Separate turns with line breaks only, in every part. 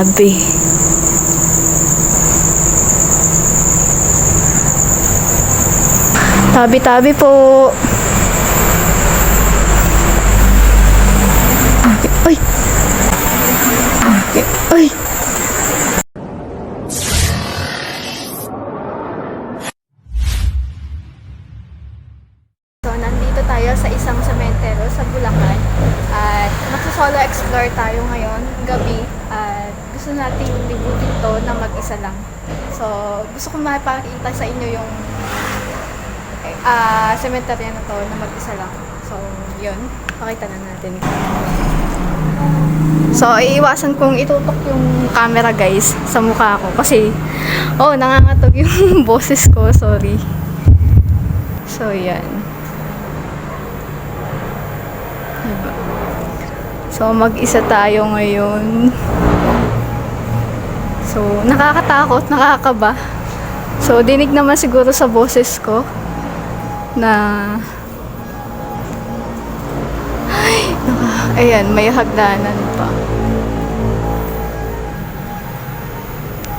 Grabe. Tabi-tabi po. Ay! Ay! So, nandito tayo sa isang sementeryo sa Bulacan at magsa-solo explore tayo ngayon, gabi, at gusto nating libutin to na mag-isa lang. So, gusto ko mapakita sa inyo yung sementeryo na to na mag-isa lang. So, yun, pakita na natin. So, iiwasan kong itutok yung camera guys sa mukha ko kasi, nangangatog yung boses ko, sorry. So, yan. Diba? So, mag-isa tayo ngayon. So, nakakatakot, nakakaba. So, dinig naman siguro sa boses ko na ayan, may hagdanan pa.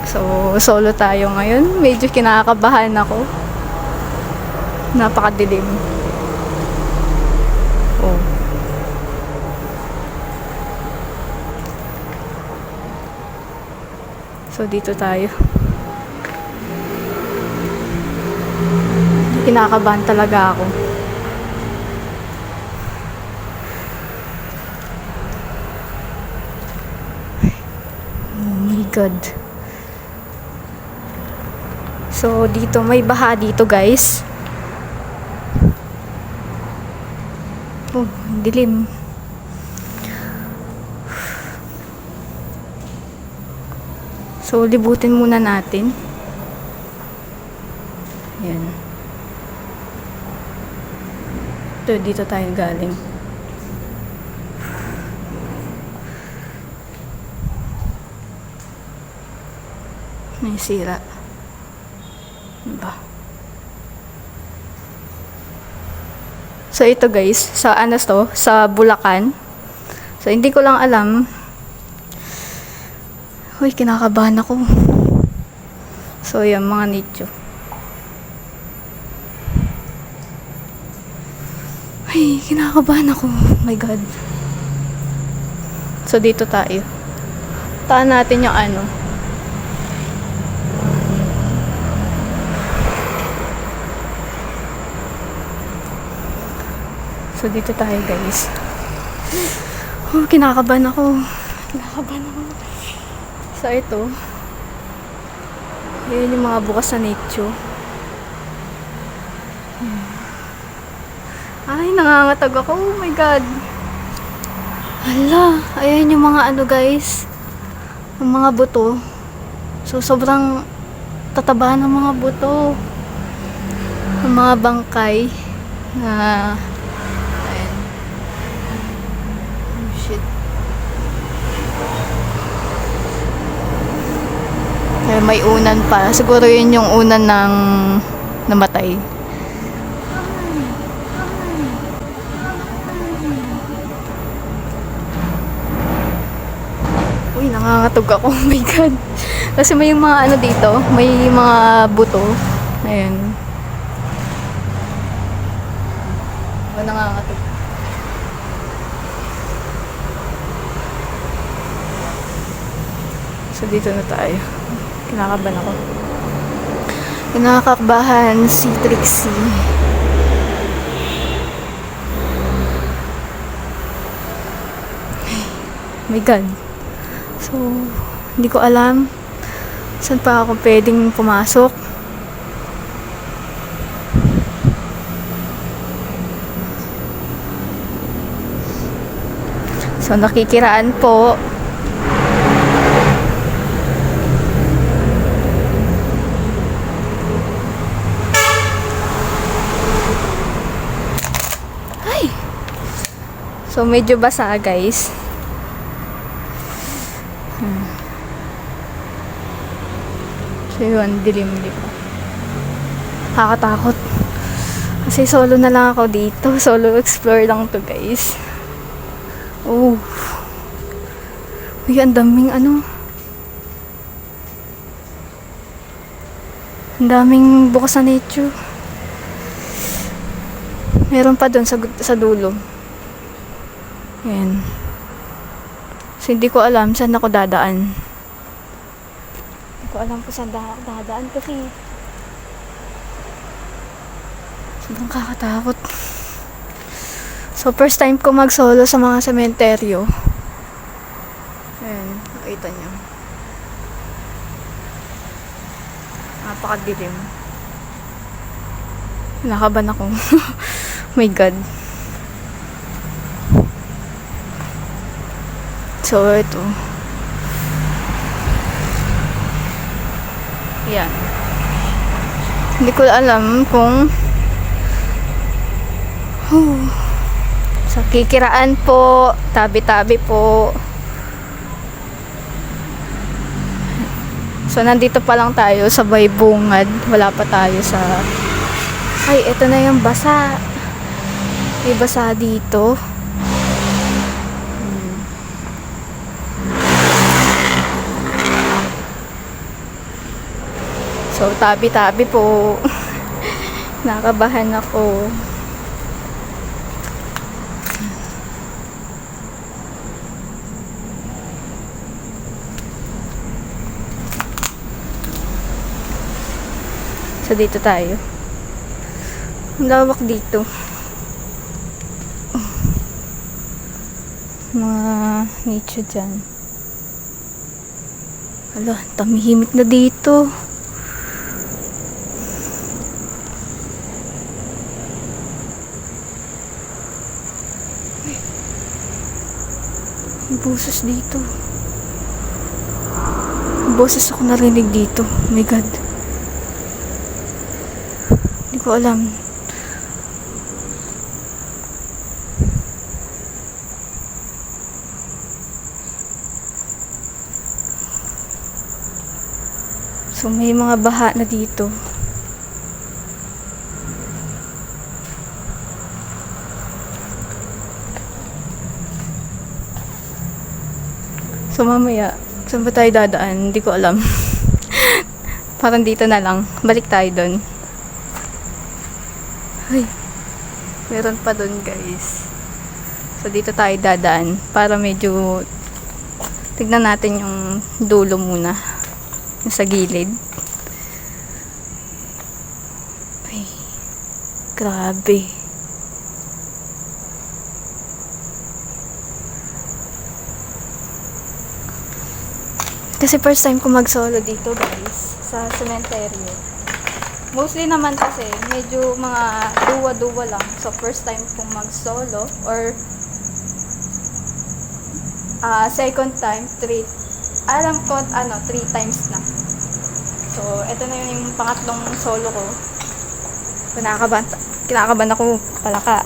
So, solo tayo ngayon. Medyo kinakabahan ako. Napakadilim. Oh. So, dito tayo. Kinakabahan talaga ako. Oh my God. So, dito may baha dito, guys. Oh, dilim. So, libutin muna natin. Yan. Ito, dito tayo galing. May sira. Diba? So, ito guys, sa sa Bulacan. So, hindi ko lang alam. Uy, kinakabahan ako. So, yan, mga nicho. Ay, kinakabahan ako. Oh my God. So, dito tayo. Taan natin yung ano. So, dito tayo, guys. Oh, kinakabahan ako. Kinakabahan ako. So, ito. Ayan yung mga bukas na nicho. Ay, nangangatag ako. Oh my God. Hala. Ayan yung mga ano, guys. Yung mga buto. So, sobrang tataba ng mga buto. Yung mga bangkay. Na may unan pa. Siguro yun yung unan ng namatay. Uy, nangangatog ako. Oh my God. Kasi may mga ano dito. May mga buto. Ayan. Nangangatog. So, dito na tayo. Kinakabahan ako. Kinakabahan si Trixie. Oh my God. So, hindi ko alam saan pa ako pwedeng pumasok. So, nakikiraan po. So, medyo basa, guys. So, yun, dilim-lim. Nakakatakot. Kasi solo na lang ako dito. Solo explore lang to, guys. Oh. Uy, ang daming ano. Ang daming bukas na nature. Meron pa doon sa dulo. Ayan. So, hindi ko alam saan ako dadaan. Hindi ko alam kung saan dadaan kasi sobrang kakatakot. So, first time ko mag-solo sa mga sementeryo. Ayan, nakita nyo. Napakadilim. Nakaban ako. My God. So, ito. Yan. Hindi ko alam kung sa kikiraan po, tabi-tabi po. So, nandito pa lang tayo sa may bungad. Wala pa tayo sa... Ay, ito na yung basa. May basa dito. So, tabi-tabi po. Nakabahan ako. So, dito tayo. Ang lawak dito. Mga nature dyan. Hala, tamihimik na dito. May boses dito. May boses ako narinig dito. Oh my God. Hindi ko alam. So, may mga baha na dito. So, mamaya, saan ba tayo dadaan? Hindi ko alam. Parang dito na lang. Balik tayo doon. Ay, meron pa doon, guys. So, dito tayo dadaan. Para medyo tignan natin yung dulo muna. Yung sa gilid. Ay, grabe. Kasi first time ko mag-solo dito, guys, sa cementerio. Mostly naman kasi medyo mga duwa-duwa lang. So first time kong mag-solo or second time, alam ko 3 times na. So ito na yung pangatlong solo ko. Kinakabahan ako palaka.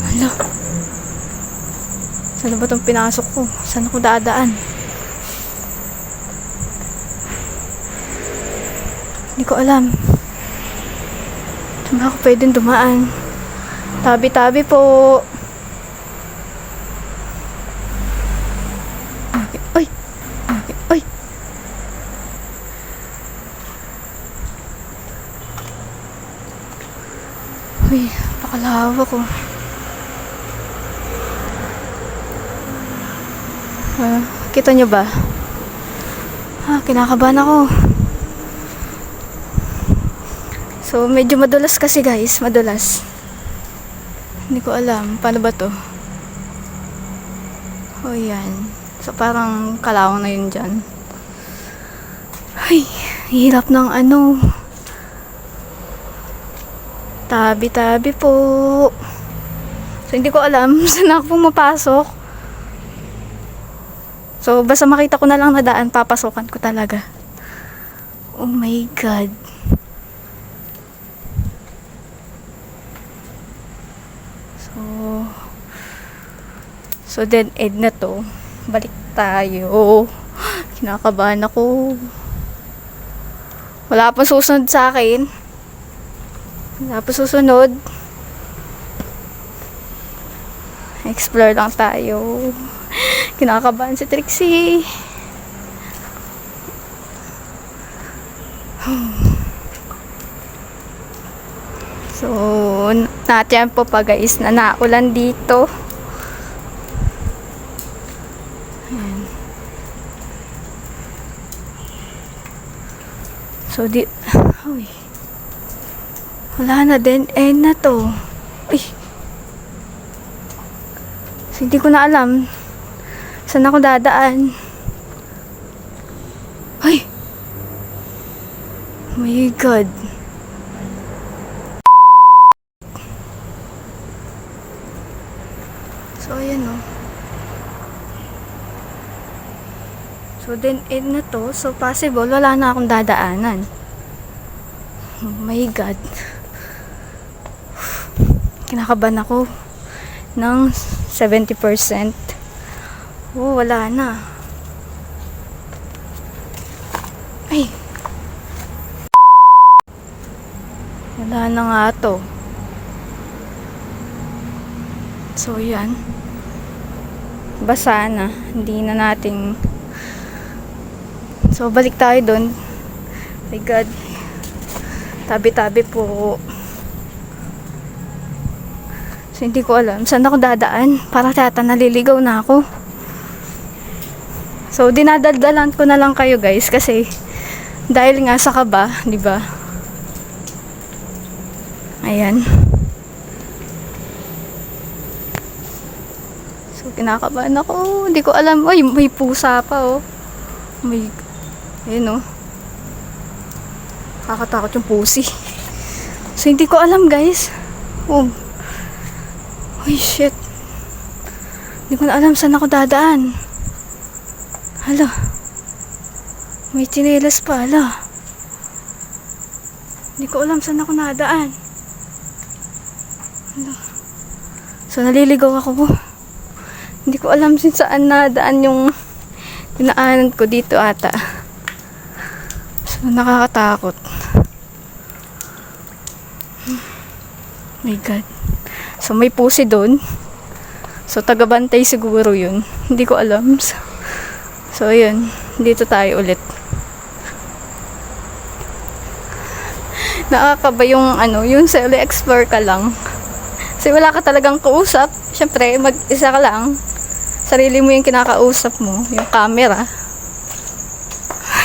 Hala. Saan ba itong pinasok ko? Saan ako dadaan? Hindi ko alam. Saan ba ako pwedeng dumaan? Tabi-tabi po. Ay! Ay! Uy, pakalawa ko. Kita nyo ba? Kinakabahan ako. So, medyo madulas kasi, guys. Madulas. Hindi ko alam. Paano ba to? Oh, yan. So, parang kalawang na yun dyan. Ay, hirap ng tabi-tabi po. So, hindi ko alam saan ako pumapasok. So, basta makita ko na lang na daan, papasokan ko talaga. Oh my God. So dead end na to. Balik tayo. Kinakabahan ako. Wala pa susunod sa akin. Wala pa susunod. Explore lang tayo. Kinakabahan si Trixie. So, na-tempo pa guys na naulan dito. Ayan. So, uy. Wala na din. End na to. Uy. So, hindi ko na alam saan ako dadaan. Ay! Oh my God. So, ayan o. So, then, end na to. So, possible, wala na akong dadaanan. Oh my God. Kinakabahan ako ng 70%. Oh, wala na. Ay. Wala na nga to. So, yan. Basa na. Hindi na nating... So, balik tayo dun. My God. Tabi-tabi po. So, hindi ko alam saan ako dadaan. Para tata naliligaw na ako. So, dinadaldalan ko na lang kayo guys. Kasi, dahil nga sa kaba, di ba? Ayan. So, kinakabahan ako. Hindi ko alam. Ay, may pusa pa oh. May, ayun oh. Kakatakot yung pusi. So, hindi ko alam guys. Oh. Uy, shit. Hindi ko na alam saan ako dadaan. Hala. May tsinelas pa, hala. Hindi ko alam saan ako nadaan. Hala. So, naliligaw ako. Hindi ko alam saan nadaan yung dinaanan ko dito ata. So, nakakatakot. My God. So, may pusi doon. So, tagabantay siguro yun. Hindi ko alam. So, ayun. Dito tayo ulit. Nakakaba yung yung explore ka lang. Kasi wala ka talagang kausap. Siyempre, mag-isa ka lang. Sarili mo yung kinakausap mo. Yung camera.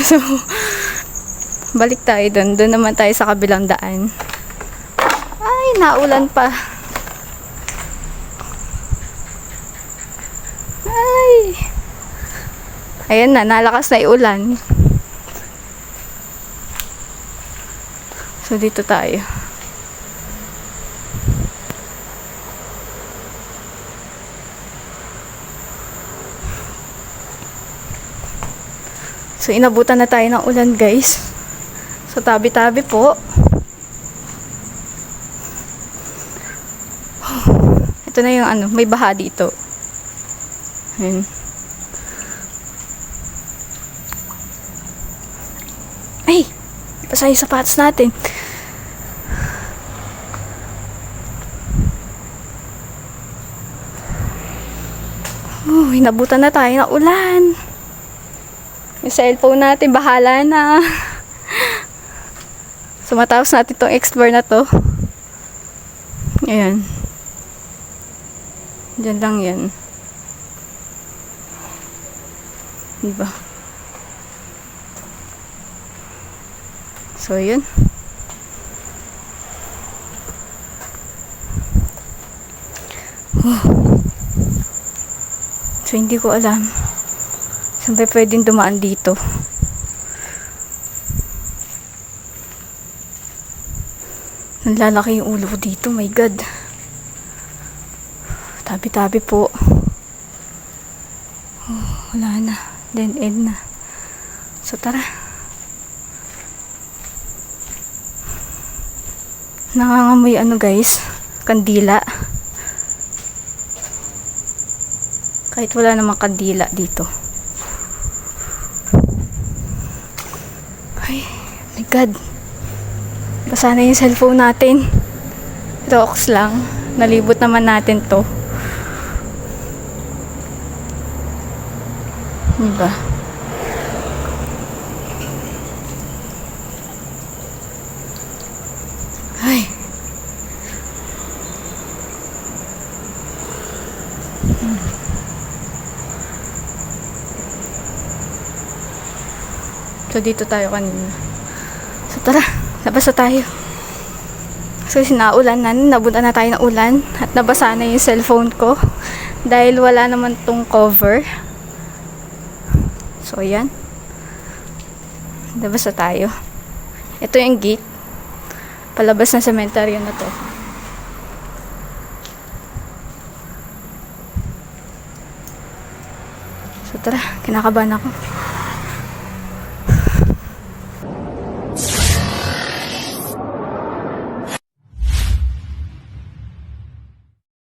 So, balik tayo doon. Doon naman tayo sa kabilang daan. Ay, naulan pa. Ay. Ayan na, nalakas na iulan. So, dito tayo. So, inabutan na tayo ng ulan, guys. So, tabi-tabi po. Ito na yung may baha dito. Ayan. Ay! Basa yung sapatos natin. Inabutan na tayo ng ulan. Yung cellphone natin, bahala na. So, matapos natin itong explore na to. Ayan. Diyan lang yan. Diba? So, yun. So, hindi ko alam saan ba pwedeng dumaan dito. Nalalaki yung ulo ko dito. My God. Tabi-tabi po. Oh, wala na. Then end na. So, tara. Nangangamoy guys. Kandila. Kahit wala namang kandila dito. Ay, my God. Basa na yung cellphone natin. Rocks lang. Nalibot naman natin to. Diba? So, dito tayo kanina. So, tara. Labas na tayo. So, sinaulan na. Nabutan na tayo ng ulan. At nabasa na yung cellphone ko. Dahil wala naman tong cover. So, ayan. Labas na tayo. Ito yung gate. Palabas ng cemetery na to. So, tara. Kinakabahan ako.